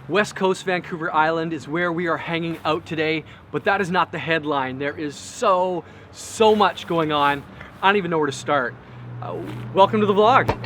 West Coast Vancouver Island is where we are hanging out today, but that is not the headline. There is so much going on. I don't even know where to start. Welcome to the vlog.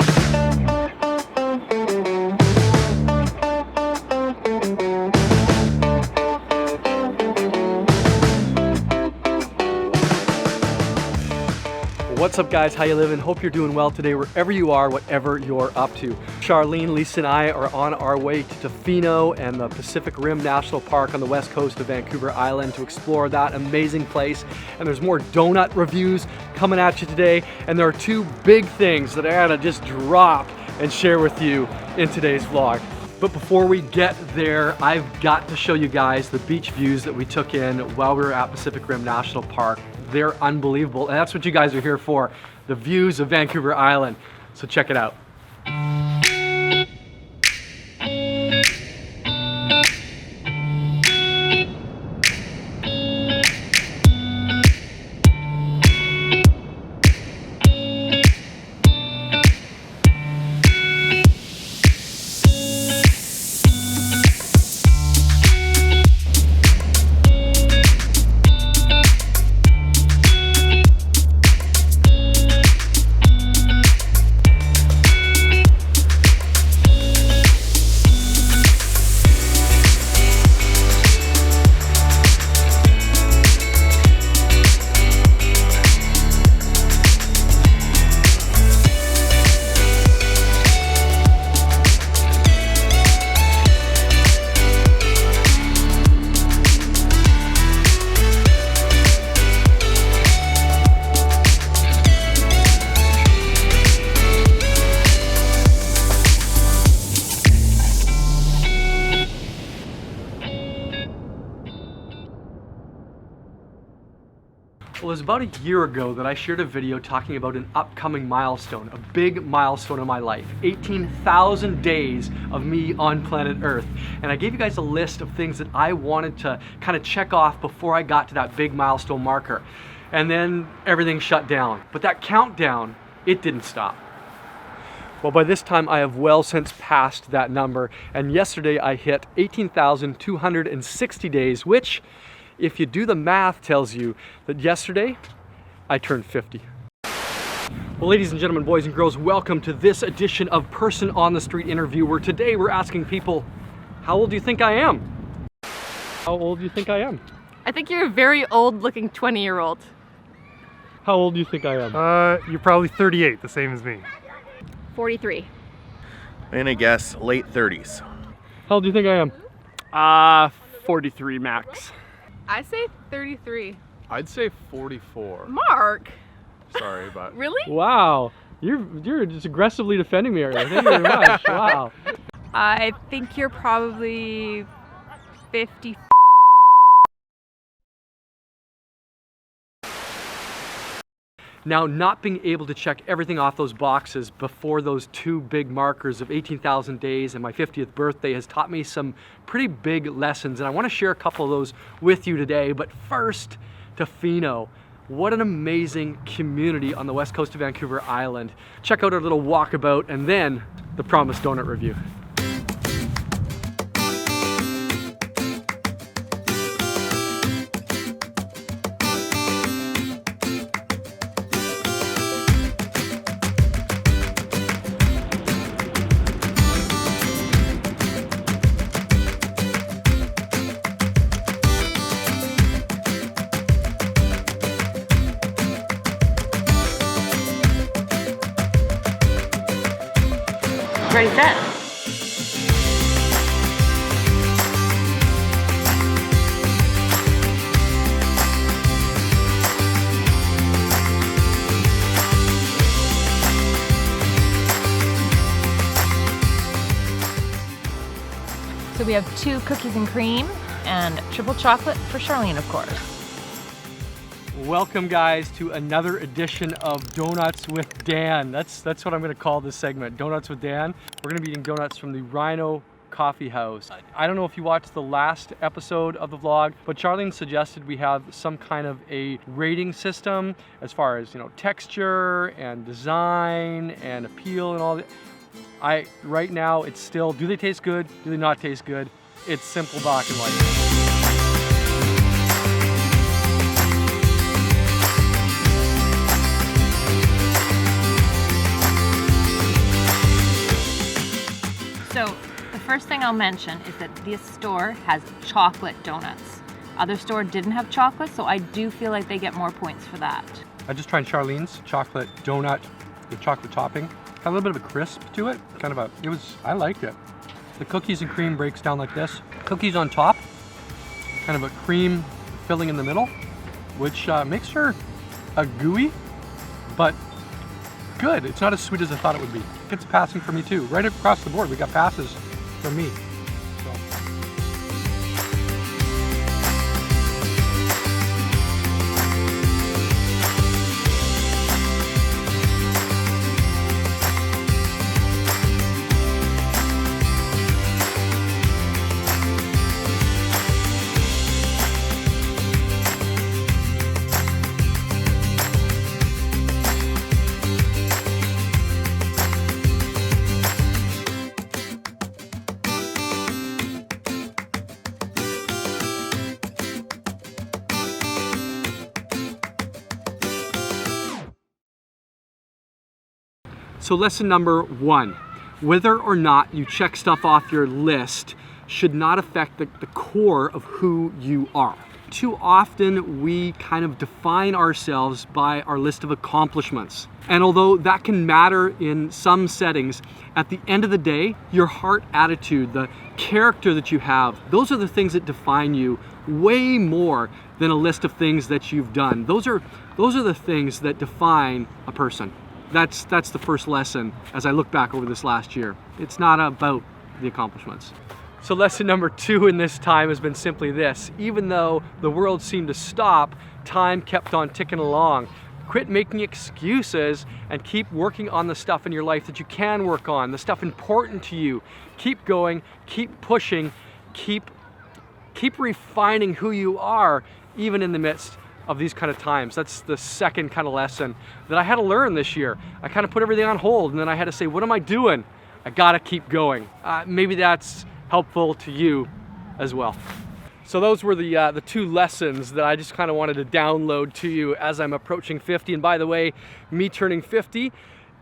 What's up guys, how you living? Hope you're doing well today wherever you are, whatever you're up to. Charlene, Lisa and I are on our way to Tofino and the Pacific Rim National Park on the west coast of Vancouver Island to explore that amazing place. And there's more donut reviews coming at you today. And there are two big things that I gotta just drop and share with you in today's vlog. But before we get there, I've got to show you guys the beach views that we took in while we were at Pacific Rim National Park. They're unbelievable, and that's what you guys are here for, the views of Vancouver Island. So check it out. Well, it was about a year ago that I shared a video talking about an upcoming milestone, a big milestone in my life, 18,000 days of me on planet Earth. And I gave you guys a list of things that I wanted to kind of check off before I got to that big milestone marker. And then everything shut down. But that countdown, it didn't stop. Well, by this time I have well since passed that number, and yesterday I hit 18,260 days, which, if you do the math, tells you that yesterday I turned 50. Well, ladies and gentlemen, boys and girls, welcome to this edition of Person on the Street Interview, where today we're asking people, how old do you think I am? How old do you think I am? I think you're a very old looking 20-year-old. How old do you think I am? You're probably 38, the same as me. 43. I'm gonna guess late 30s. How old do you think I am? 43 max. I say 33. I'd say 44. Mark! Sorry, but... Really? Wow, you're just aggressively defending me earlier. Thank you very much. Wow. I think you're probably 50. Now, not being able to check everything off those boxes before those two big markers of 18,000 days and my 50th birthday has taught me some pretty big lessons, and I want to share a couple of those with you today. But first, Tofino. What an amazing community on the west coast of Vancouver Island. Check out our little walkabout and then the promised donut review. Ready, set. So we have 2 cookies and cream and triple chocolate for Charlene, of course. Welcome guys to another edition of Donuts with Dan. That's what I'm going to call this segment, Donuts with Dan. We're going to be eating donuts from the Rhino Coffee House. I don't know if you watched the last episode of the vlog, but Charlene suggested we have some kind of a rating system as far as, you know, texture and design and appeal and all that. Right now it's still, do they taste good? Do they not taste good? It's simple, black and white. So the first thing I'll mention is that this store has chocolate donuts. Other store didn't have chocolate, so I do feel like they get more points for that. I just tried Charlene's chocolate donut with chocolate topping. Got a little bit of a crisp to it. I liked it. The cookies and cream breaks down like this. Cookies on top, kind of a cream filling in the middle, which makes her a gooey, but good. It's not as sweet as I thought it would be. It's passing for me too. Right across the board, we got passes from me. So lesson number 1, whether or not you check stuff off your list should not affect the core of who you are. Too often we kind of define ourselves by our list of accomplishments. And although that can matter in some settings, at the end of the day, your heart attitude, the character that you have, those are the things that define you way more than a list of things that you've done. Those are the things that define a person. That's the first lesson as I look back over this last year. It's not about the accomplishments. So lesson number 2 in this time has been simply this. Even though the world seemed to stop, time kept on ticking along. Quit making excuses and keep working on the stuff in your life that you can work on, the stuff important to you. Keep going, keep pushing, keep refining who you are, even in the midst of these kind of times. That's the second kind of lesson that I had to learn this year. I kind of put everything on hold and then I had to say, what am I doing? I gotta keep going. Maybe that's helpful to you as well. So those were the 2 lessons that I just kind of wanted to download to you as I'm approaching 50. And by the way, me turning 50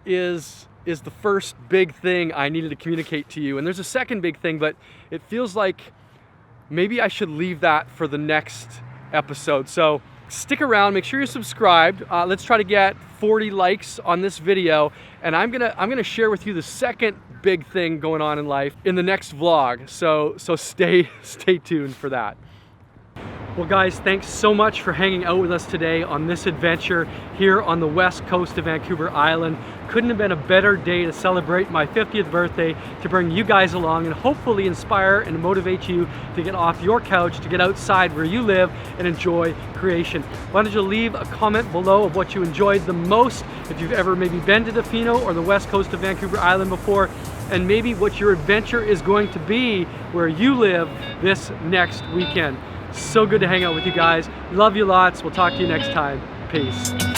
is the first big thing I needed to communicate to you. And there's a second big thing, but it feels like maybe I should leave that for the next episode. So stick around, make sure you're subscribed. Let's try to get 40 likes on this video, and I'm gonna share with you the second big thing going on in life in the next vlog. So stay tuned for that. Well guys, thanks so much for hanging out with us today on this adventure here on the west coast of Vancouver Island. Couldn't have been a better day to celebrate my 50th birthday, to bring you guys along and hopefully inspire and motivate you to get off your couch, to get outside where you live and enjoy creation. Why don't you leave a comment below of what you enjoyed the most, if you've ever maybe been to Tofino or the west coast of Vancouver Island before, and maybe what your adventure is going to be where you live this next weekend. So good to hang out with you guys. Love you lots. We'll talk to you next time. Peace.